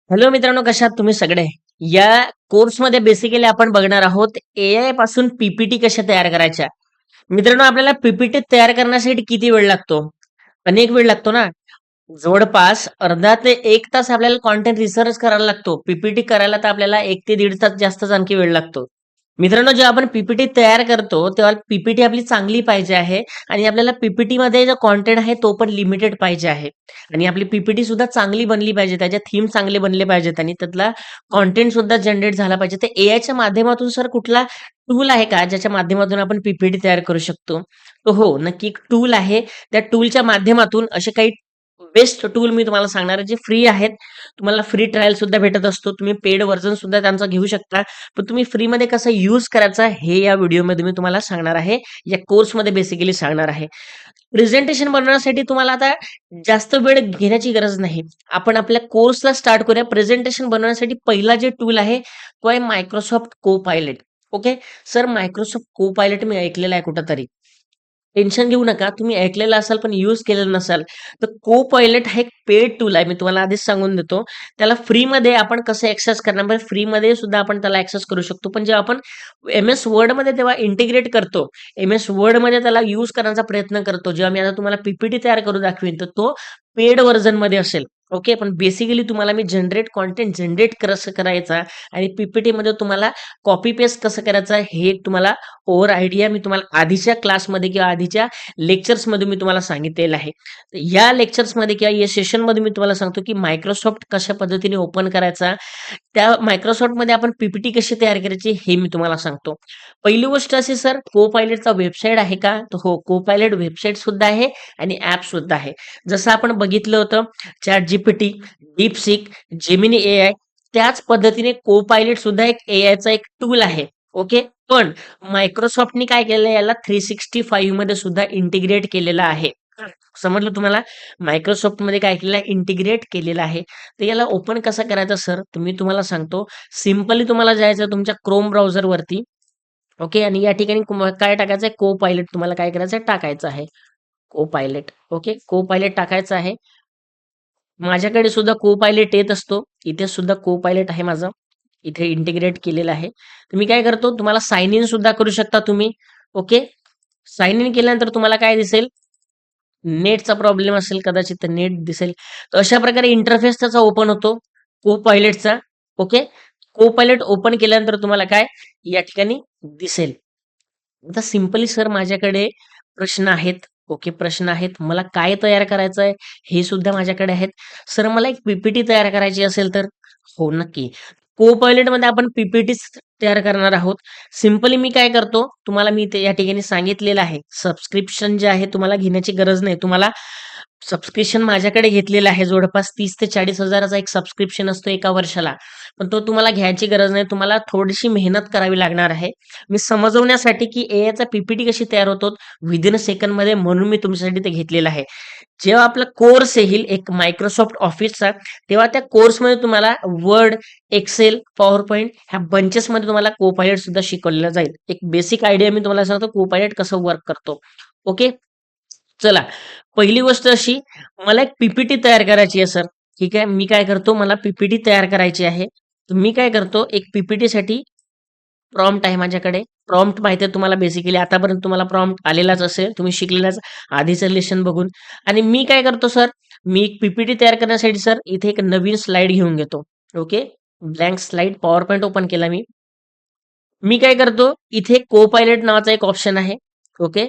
Hello मित्रांनो, कशा आहात तुम्ही सगळे? या कोर्समध्ये बेसिकली आपण बघणार आहोत एआय पासून पीपीटी कशा तयार करायच्या. मित्रांनो, आपल्याला पीपीटी तयार करण्यासाठी किती वेळ लागतो? अनेक वेळ लागतो ना. जवळपास अर्धा ते 1 तास आपल्याला कंटेंट रिसर्च करायला लागतो. पीपीटी करायला तर आपल्याला 1 ते दीड तास जास्तच आणखी वेळ लागतो. मित्रांनो, जेव्हा आपण पीपीटी तयार करतो, तेव्हा पीपीटी आपली चांगली पाहिजे आहे आणि आपल्याला पीपीटीमध्ये जो कंटेंट आहे तो पण लिमिटेड पाहिजे आहे आणि आपली पीपीटी सुद्धा चांगली बनली पाहिजे. त्याच्या थीम चांगले बनले पाहिजेत आणि त्यातला कंटेंट सुद्धा जनरेट झाला पाहिजे. तर एआयच्या माध्यमातून सर कुठला टूल आहे का, ज्याच्या माध्यमातून आपण पीपीटी तयार करू शकतो? तर हो, नक्की एक टूल आहे. त्या टूलच्या माध्यमातून असे काही बेस्ट टूल मी तुम्हाला सांगणार आहे, जे फ्री आहेत. तुम्हाला फ्री ट्रायल सुद्धा भेटत असतो. तुम्ही पेड व्हर्जन सुद्धा त्यांचा घेऊ शकता. पण तुम्ही फ्रीमध्ये कसं यूज करायचा हे या व्हिडिओमध्ये मी तुम्हाला सांगणार आहे. या कोर्समध्ये बेसिकली सांगणार आहे. प्रेझेंटेशन बनवण्यासाठी तुम्हाला आता जास्त वेळ घेण्याची गरज नाही. आपण आपल्या कोर्सला स्टार्ट करूया. प्रेझेंटेशन बनवण्यासाठी पहिला जे टूल आहे, तो आहे Microsoft Copilot. Okay. Sir Microsoft Copilot मी ऐकलेलं आहे कुठेतरी. टेन्शन घेऊ नका. तुम्ही ऐकलेलं असाल पण यूज केलेलं नसाल. तर Copilot हा एक पेड टूल आहे. मी तुम्हाला आधीच सांगून देतो. त्याला फ्रीमध्ये आपण कसं ॲक्सेस करणार? म्हणजे फ्रीमध्ये सुद्धा आपण त्याला ॲक्सेस करू शकतो. पण जेव्हा आपण एम-एस वर्डमध्ये तेव्हा इंटिग्रेट करतो. एम-एस वर्डमध्ये त्याला यूज करण्याचा प्रयत्न करतो. जेव्हा मी आता तुम्हाला पीपीटी तयार करून दाखवीन, तर तो पेड व्हर्जनमध्ये असेल. ओके. पण बेसिकली तुम्हाला मी कंटेंट जनरेट कसं करायचा आणि पीपीटीमध्ये तुम्हाला कॉपी पेस्ट कसं करायचं हे एक तुम्हाला ओव्हर आयडिया मी तुम्हाला आधीच्या क्लासमध्ये किंवा आधीच्या लेक्चर्समध्ये मी तुम्हाला सांगितलेलं आहे. तर या लेक्चर्समध्ये किंवा या सेशनमध्ये मी तुम्हाला सांगतो, की मायक्रोसॉफ्ट कशा पद्धतीने ओपन करायचा, त्या Microsoftमध्ये आपण पीपीटी कशी तयार करायची हे मी तुम्हाला सांगतो. पहिली गोष्ट अशी सर, Copilotचा वेबसाईट आहे का? तर हो, Copilot वेबसाईट सुद्धा आहे आणि ॲप सुद्धा आहे. जसं आपण बघितलं होतं ChatGPT, DeepSeek, Gemini AI त्याच पद्धतीने Copilot सुद्धा एक एआयचा एक टूल आहे. ओके. पण Microsoftनी काय केलंय याला 365 मध्ये सुद्धा इंटिग्रेट केलेलं आहे. समजलं तुम्हाला? Microsoftमध्ये काय केलेलं आहे? इंटिग्रेट केलेलं आहे. तर याला ओपन कसं करायचं सर? तर मी तुम्हाला सांगतो. सिंपली तुम्हाला जायचं तुमच्या Chrome ब्राउझरवरती. ओके. आणि या ठिकाणी काय टाकायचं आहे? Copilot तुम्हाला काय करायचं आहे? टाकायचं आहे. Copilot. ओके. Copilot टाकायचं आहे. माझ्याकडे सुद्धा Copilot येत असतो. इथे सुद्धा Copilot आहे माझं. इथे इंटिग्रेट केलेलं आहे. तर मी काय करतो, तुम्हाला साइन इन सुद्धा करू शकता तुम्ही. ओके. साइन इन केल्यानंतर तुम्हाला काय दिसेल? नेटचा प्रॉब्लेम असेल कदाचित तर नेट दिसेल. तर अशा प्रकारे इंटरफेस त्याचा ओपन होतो Copilotचा. ओके. Copilot ओपन केल्यानंतर तुम्हाला काय या ठिकाणी दिसेल. आता सिंपली सर माझ्याकडे प्रश्न आहेत. ओके. प्रश्न आहेत. मला काय तयार करायचं आहे हे सुद्धा माझ्याकडे आहेत. सर मला एक पीपीटी तयार करायची असेल तर? हो, नक्की. Copilotमध्ये आपण पीपीटीच तयार करणार आहोत. सिंपली मी काय करतो, तुम्हाला मी ते या ठिकाणी सांगितलेलं आहे. सबस्क्रिप्शन जे आहे तुम्हाला घेण्याची गरज नाही. तुम्हाला सबस्क्रिप्शन माझ्याकडे घेतलेलं आहे. जवळपास 30,000 ते 40,000चा एक सबस्क्रिप्शन असतो एका वर्षाला. पण तो तुम्हाला घ्यायची गरज नाही. तुम्हाला थोडीशी मेहनत करावी लागणार आहे. मी समजवण्यासाठी, की एआयचा पीपीटी कशी तयार होतो विदिन अ सेकंडमध्ये म्हणून मी तुमच्यासाठी ते घेतलेलं आहे. जेव्हा आपला कोर्स येईल एक Microsoft ऑफिसचा, तेव्हा त्या कोर्समध्ये तुम्हाला वर्ड, एक्सेल, पॉवर पॉइंट ह्या बंचेसमध्ये तुम्हाला Copilot सुद्धा शिकवलेलं जाईल. एक बेसिक आयडिया मी तुम्हाला सांगतो Copilot कसं वर्क करतो. ओके. चला, पहिली गोष्ट अशी, मला एक पीपीटी तयार करायची आहे सर. ठीक आहे. मी काय करतो, मला पीपीटी तयार करायची आहे. तर मी काय करतो, एक पीपीटीसाठी प्रॉम्प्ट आहे माझ्याकडे. प्रॉम्प्ट माहिती आहे तुम्हाला बेसिकली आतापर्यंत तुम्हाला प्रॉम्प्ट आलेलाच असेल. तुम्ही शिकलेलाच आधीचं लेसन बघून. आणि मी काय करतो सर, मी एक पीपीटी तयार करण्यासाठी सर इथे एक नवीन स्लाईड घेऊन घेतो. Okay. Blank slide PowerPoint open केला मी. मी काय करतो, इथे Copilot नावाचा एक ऑप्शन आहे. ओके.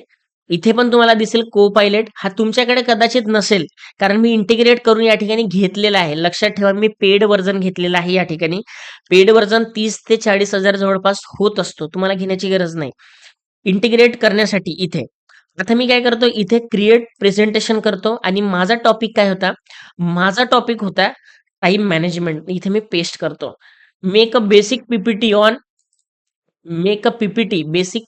इथे पण तुम्हाला दिसेल Copilot. हा तुमच्याकडे कदाचित नसेल, कारण मी इंटिग्रेट करून या ठिकाणी घेतलेला आहे. लक्षात ठेवा मी पेड व्हर्जन घेतलेलं आहे या ठिकाणी. पेड व्हर्जन 30,000 ते 40,000 जवळपास होत असतो. तुम्हाला घेण्याची गरज नाही. इंटिग्रेट करण्यासाठी इथे. आता मी काय करतो, इथे क्रिएट प्रेझेंटेशन करतो आणि माझा टॉपिक काय होता? माझा टॉपिक होता टाईम मॅनेजमेंट. इथे मी पेस्ट करतो. Make a basic PPT on make a PPT basic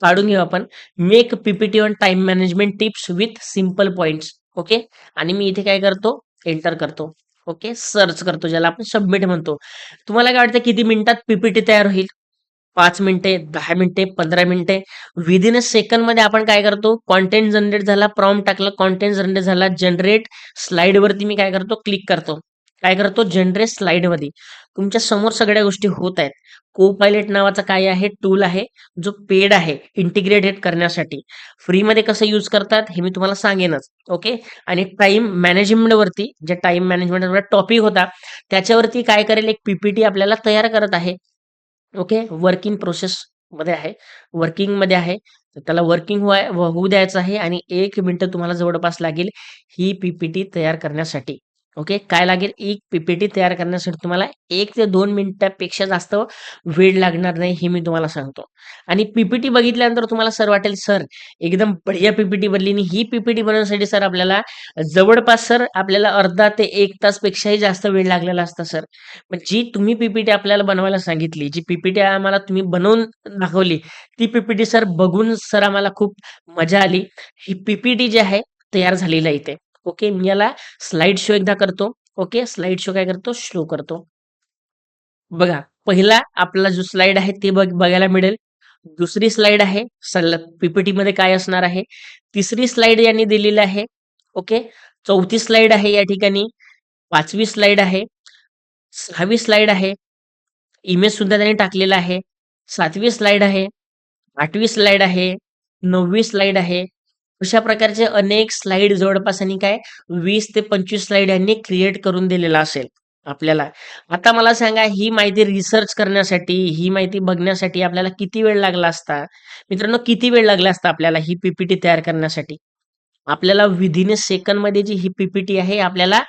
काढून घेऊ आपण. Make PPT on time management tips with simple points. Okay. आणि मी इथे काय करतो, एंटर करतो. ओके. सर्च करतो ज्याला आपण सबमिट म्हणतो. तुम्हाला काय वाटतं किती मिनिटात पीपीटी तयार होईल? 5 मिनिटे, 10 मिनिटे, 15 मिनिटे. विदिन अ सेकंडमध्ये आपण काय करतो, कंटेंट जनरेट झाला, प्रॉम्प्ट टाकलं, कंटेंट जनरेट झाला, जनरेट स्लाईडवरती मी काय करतो, क्लिक करतो. काय करतो जनरेट स्लाइडमध्ये तुमच्या समोर सगळ्या गोष्टी होत आहेत. को पायलट नावाचा काय आहे टूल आहे जो पेड आहे इंटिग्रेटेड करण्यासाठी. फ्रीमध्ये कसं यूज करतात हे मी तुम्हाला सांगेनच. ओके. आणि टाइम मॅनेजमेंट वरती जे टाइम मॅनेजमेंट टॉपिक होता त्याच्यावरती काय करेल एक पीपीटी आपल्याला तयार करत आहे. ओके. वर्किंग प्रोसेस मध्ये आहे. वर्किंग मध्ये आहे. तर त्याला वर्किंग होऊ द्यायचं आहे आणि 1 मिनिट तुम्हाला जवळपास लागेल ही पीपीटी तयार करण्यासाठी. ओके. काय लागेल? एक पीपीटी तयार करण्यासाठी तुम्हाला 1 ते 2 मिनिटापेक्षा जास्त वेळ लागणार नाही हे मी तुम्हाला सांगतो. आणि पीपीटी बघितल्यानंतर तुम्हाला सर वाटेल, "सर एकदम बढिया पीपीटी बनली." आणि ही पीपीटी बनवण्यासाठी सर आपल्याला जवळपास सर आपल्याला अर्धा ते 1 तासपेक्षाही जास्त वेळ लागलेला असता सर. पण जी तुम्ही पीपीटी आपल्याला बनवायला सांगितली, जी पीपीटी आम्हाला तुम्ही बनवून दाखवली, ती पीपीटी सर बघून सर आम्हाला खूप मजा आली. ही पीपीटी जी आहे तयार झालेली आहे इथे. ओके. मी याला स्लाईड शो एकदा करतो. ओके. स्लाईड शो काय करतो? शो करतो. बघा, पहिला आपला जो स्लाईड आहे ते बघायला मिळेल. दुसरी स्लाईड आहे, पीपीटीमध्ये काय असणार आहे. तिसरी स्लाईड यांनी दिलेली आहे. ओके. चौथी स्लाईड आहे या ठिकाणी. 5वी स्लाईड आहे. 6वी स्लाईड आहे. इमेज सुद्धा त्यांनी टाकलेला आहे. 7वी स्लाईड आहे. 8वी स्लाईड आहे. 9वी स्लाईड आहे. अशा प्रकारचे अनेक स्लाईड जवळपास आणि काय 20 ते 25 स्लाईड यांनी क्रिएट करून दिलेला असेल आपल्याला. आता मला सांगा ही माहिती रिसर्च करण्यासाठी, ही माहिती बघण्यासाठी आपल्याला किती वेळ लागला असता? मित्रांनो किती वेळ लागला असता आपल्याला ही पीपीटी तयार करण्यासाठी? आपल्याला विथिन अ सेकंडमध्ये जी ही पीपीटी आहे आपल्याला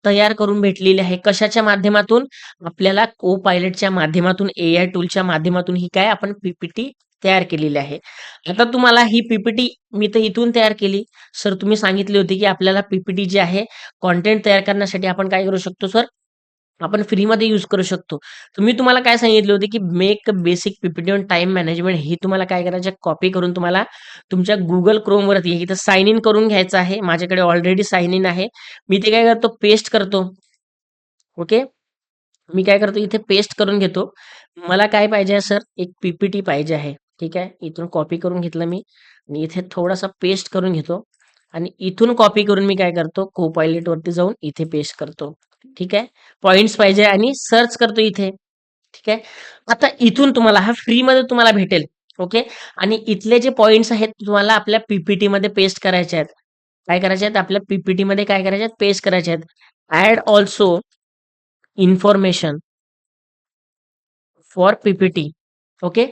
तयार करून भेटलेली आहे. कशाच्या माध्यमातून? आपल्याला को-पायलटच्या माध्यमातून, एआय टूलच्या माध्यमातून ही काय आपण पीपीटी तयार केलेली आहे. आता तुम्हाला ही पीपीटी मी तर इथून तयार केली. सर तुम्ही सांगितले होते, की आपल्याला पीपीटी जी आहे कंटेंट तयार करण्यासाठी आपण काय करू शकतो सर? आपण फ्रीमध्ये यूज करू शकतो. तर मी तुम्हाला काय सांगितले होते, की make basic PPT on time management हे तुम्हाला काय करायचं कॉपी करून तुम्हाला तुमच्या Google Chromeवरती इथं साइन इन करून घ्यायचं आहे. माझ्याकडे ऑलरेडी साइन इन आहे. मी ते काय करतो पेस्ट करतो. ओके. मी काय करतो इथे पेस्ट करून घेतो. मला काय पाहिजे आहे सर? एक पीपीटी पाहिजे आहे. ठीक आहे. इथून कॉपी करून घेतलं मी आणि इथे थोडासा पेस्ट करून घेतो आणि इथून कॉपी करून मी काय करतो Copilotवरती जाऊन इथे पेस्ट करतो. ठीक आहे. पॉइंट्स पाहिजे आणि सर्च करतो इथे. ठीक आहे. आता इथून तुम्हाला हा फ्रीमध्ये तुम्हाला भेटेल. ओके. आणि इथले जे पॉइंट्स आहेत तुम्हाला आपल्या पीपीटीमध्ये पेस्ट करायचे आहेत. काय करायचे आहेत? आपल्या पीपीटीमध्ये काय करायचे आहेत? पेस्ट करायचे आहेत. Add also information for PPT. Okay.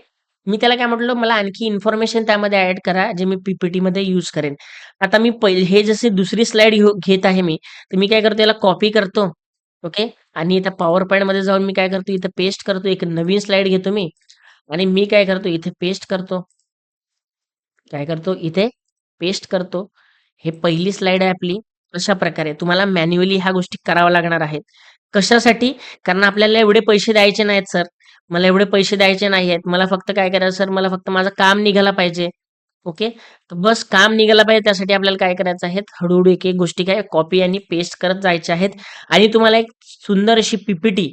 मी त्याला काय म्हटलं, मला आणखी इन्फॉर्मेशन त्यामध्ये ॲड करा, जे मी पीपीटीमध्ये यूज करेन. आता मी पहिले हे जसे दुसरी स्लाईड घेत आहे मी, तर मी काय करतो याला कॉपी करतो. ओके. आणि इथं पॉवर पॉइंटमध्ये जाऊन मी काय करतो, इथं पेस्ट करतो. एक नवीन स्लाईड घेतो मी आणि मी काय करतो, इथे पेस्ट करतो. काय करतो, इथे पेस्ट करतो. हे पहिली स्लाईड आहे आपली. अशा प्रकारे तुम्हाला मॅन्युअली ह्या गोष्टी कराव्या लागणार आहेत. कशासाठी? कारण आपल्याला एवढे पैसे द्यायचे नाहीत सर. मला एवढे पैसे द्यायचे नाही आहेत. मला फक्त काय करायचं सर, मला फक्त माझं काम निघालं पाहिजे. ओके. तर बस काम निघालं पाहिजे त्यासाठी आपल्याला काय करायचं आहे, हळू-हळू एक-एक गोष्टी काय कॉपी आणि पेस्ट करत जायच्या आहेत आणि तुम्हाला एक सुंदर अशी पीपीटी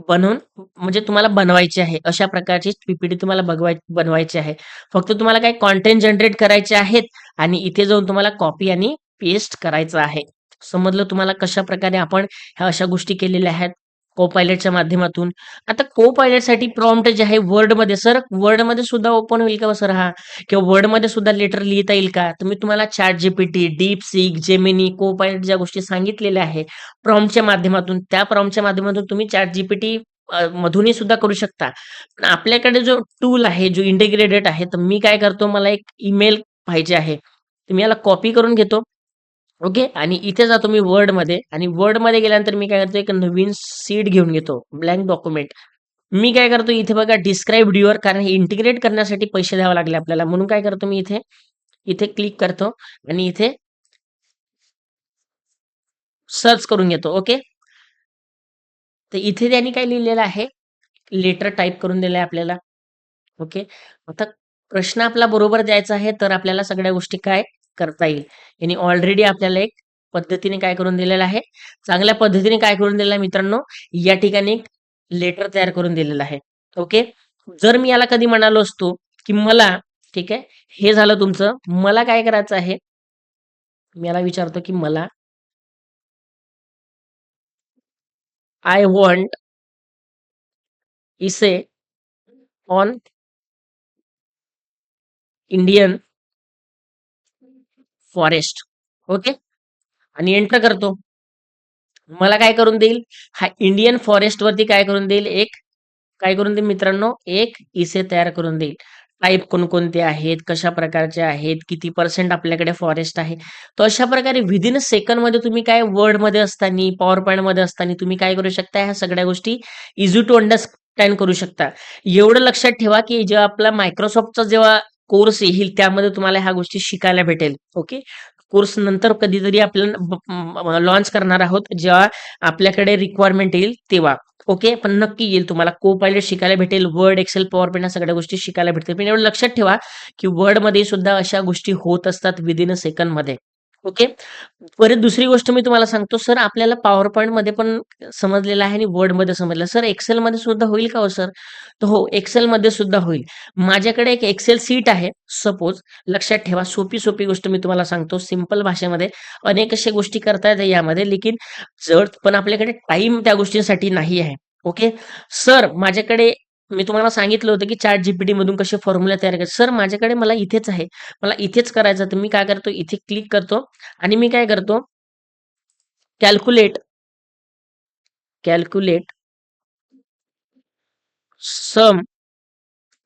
बनवून म्हणजे तुम्हाला बनवायची आहे. अशा प्रकारची पीपीटी तुम्हाला बनवायची आहे. फक्त तुम्हाला काही कंटेंट जनरेट करायचे आहेत आणि इथे जाऊन तुम्हाला कॉपी आणि पेस्ट करायचं आहे. समजलं तुम्हाला कशाप्रकारे आपण ह्या अशा गोष्टी केलेल्या आहेत को-पायलटच्या माध्यमातून. आता को-पायलटसाठी प्रॉम्प्ट जे आहे वर्डमध्ये सर वर्डमध्ये सुद्धा ओपन होईल का हो सर हा? किंवा वर्डमध्ये सुद्धा लेटर लिहिता येईल का? तर मी तुम्हाला ChatGPT, DeepSeek, Gemini, को-पायलट ज्या गोष्टी सांगितलेल्या आहे प्रॉम्प्टच्या माध्यमातून, त्या प्रॉम्प्टच्या माध्यमातून तुम्ही ChatGPT मधूनही सुद्धा करू शकता. पण आपल्याकडे जो टूल आहे, जो इंटिग्रेटेड आहे, तर मी काय करतो, मला एक ईमेल पाहिजे आहे. तर मी याला कॉपी करून घेतो. ओके. आणि इथे जातो मी वर्डमध्ये आणि वर्डमध्ये गेल्यानंतर मी काय करतो, एक नवीन शीट घेऊन घेतो, ब्लँक डॉक्युमेंट. मी काय करतो इथे बघा डिस्क्राईब युअर कारण हे इंटिग्रेट करण्यासाठी पैसे द्यावे लागले आपल्याला. म्हणून काय करतो मी इथे, इथे क्लिक करतो आणि इथे सर्च करून घेतो. ओके. तर इथे त्यांनी काय लिहिलेलं आहे, लेटर टाइप करून दिलंय आपल्याला. ओके. आता प्रश्न आपला बरोबर द्यायचा आहे, तर आपल्याला सगळ्या गोष्टी काय करता येईल. याने ऑलरेडी आपल्याला एक पद्धतीने काय करून दिलेलं आहे, चांगल्या पद्धतीने काय करून दिलेलं आहे मित्रांनो, या ठिकाणी एक लेटर तयार करून दिलेलं आहे. ओके. जर मी याला कधी म्हणालो असतो, की मला ठीक आहे, हे झालं तुमचं. मला काय करायचं आहे, मी याला विचारतो, की मला आय वॉन्ट इसे ऑन इंडियन फॉरेस्ट. ओके. आणि एंटर करतो. मला काय करून देईल? हा इंडियन फॉरेस्ट वरती काय करून देईल? एक काय करून देईल मित्रांनो? एक इसे तयार करून देईल. टाइप कोणकोणते आहेत, कशा प्रकारचे आहेत, किती पर्सेंट आपल्याकडे फॉरेस्ट आहे. तर अशा प्रकारे विदिन अ सेकंडमध्ये तुम्ही काय वर्डमध्ये असताना, पॉवर पॉईंटमध्ये असताना तुम्ही काय करू शकता? ह्या सगळ्या गोष्टी इझी टू अंडरस्टँड करू शकता. एवढं लक्षात ठेवा, की जेव्हा आपला Microsoftचा जेव्हा कोर्स येईल, त्यामध्ये तुम्हाला ह्या गोष्टी शिकायला भेटेल. ओके. कोर्स नंतर कधीतरी आपल्याला लॉन्च करणार आहोत, जेव्हा आपल्याकडे रिक्वायरमेंट येईल तेव्हा. ओके. पण नक्की येईल तुम्हाला को-पायलट शिकायला भेटेल. वर्ड, एक्सेल, पॉवर पॉईंट या सगळ्या गोष्टी शिकायला भेटतील. पण एवढं लक्षात ठेवा, की वर्डमध्ये सुद्धा अशा गोष्टी होत असतात विदिन अ सेकंडमध्ये. ओके. परत दुसरी गोष्ट मी तुम्हाला सांगतो, सर आपल्याला पॉवर पॉईंटमध्ये पण समजलेलं आहे आणि वर्डमध्ये समजलं. सर एक्सेलमध्ये सुद्धा होईल का हो सर? तर हो, एक्सेलमध्ये सुद्धा होईल. माझ्याकडे एक एक्सेल शीट आहे. सपोज लक्षात ठेवा, सोपी गोष्ट मी तुम्हाला सांगतो सिंपल भाषेमध्ये. अनेक अशा गोष्टी करता येतात यामध्ये, लेकिन जर पण आपल्याकडे टाईम त्या गोष्टींसाठी नाही आहे. ओके. सर माझ्याकडे मी तुम्हाला सांगितलं होतं, की ChatGPT मधून कसे फॉर्म्युला तयार करायचे. सर माझ्याकडे मला इथेच आहे. मला इथेच करायचं तर मी काय करतो, इथे क्लिक करतो आणि मी काय करतो, calculate calculate sum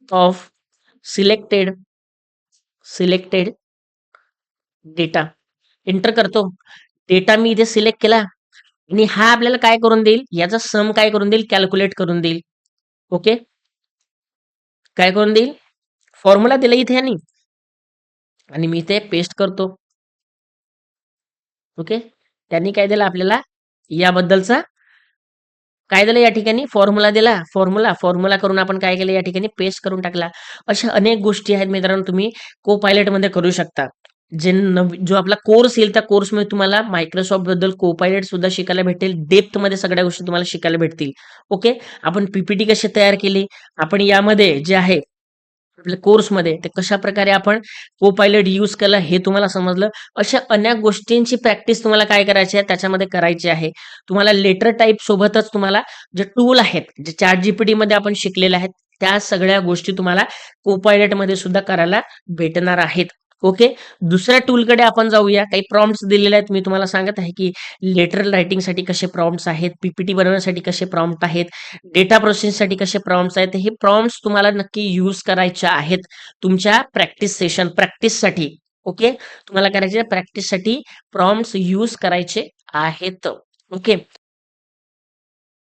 of selected selected data enter करतो. डेटा मी इथे सिलेक्ट केला आणि हा आपल्याला काय करून देईल, याचा सम काय करून देईल, कॅल्क्युलेट करून देईल. ओके. काय करून देईल, फॉर्म्युला दिला इथे आणि मी इथे पेस्ट करतो. ओके. त्यांनी काय दिलं आपल्याला, याबद्दलचा काय दिलं या ठिकाणी, फॉर्म्युला दिला. फॉर्म्युला करून आपण काय केलं, या ठिकाणी पेस्ट करून टाकला. अशा अनेक गोष्टी आहेत मित्रांनो, तुम्ही को पायलट मध्ये करू शकता. जो आपला कोर्स येईल, त्या कोर्समध्ये तुम्हाला मायक्रोसॉफ्ट बद्दल को पायलट सुद्धा शिकायला भेटेल. डेप्थ मध्ये सगळ्या गोष्टी तुम्हाला शिकायला भेटतील. ओके. आपण पीपीटी कशी तयार केली, आपण यामध्ये जे आहे आपल्या कोर्समध्ये ते कशा प्रकारे आपण को पायलट यूज केला हे तुम्हाला समजलं. अशा अनेक गोष्टींची प्रॅक्टिस तुम्हाला काय करायची आहे, त्याच्यामध्ये करायची आहे. तुम्हाला लेटर टाइप सोबतच तुम्हाला जे टूल आहेत, जे ChatGPT मध्ये आपण शिकलेले आहेत, त्या सगळ्या गोष्टी तुम्हाला को पायलट मध्ये सुद्धा करायला भेटणार आहेत. ओके. दुसऱ्या टूलकडे आपण जाऊया. काही प्रॉम्प्ट्स दिलेले आहेत. मी तुम्हाला सांगत आहे, की लेटर रायटिंगसाठी कसे प्रॉम्प्ट्स आहेत, पीपीटी बनवण्यासाठी कसे प्रॉम्प्ट आहेत, डेटा प्रोसेसिंगसाठी कसे प्रॉम्प्ट्स आहेत. हे प्रॉम्प्ट्स तुम्हाला नक्की यूज करायचे आहेत तुमच्या प्रॅक्टिससाठी. ओके. तुम्हाला करायचे प्रॅक्टिससाठी प्रॉम्प्ट्स यूज करायचे आहेत. ओके.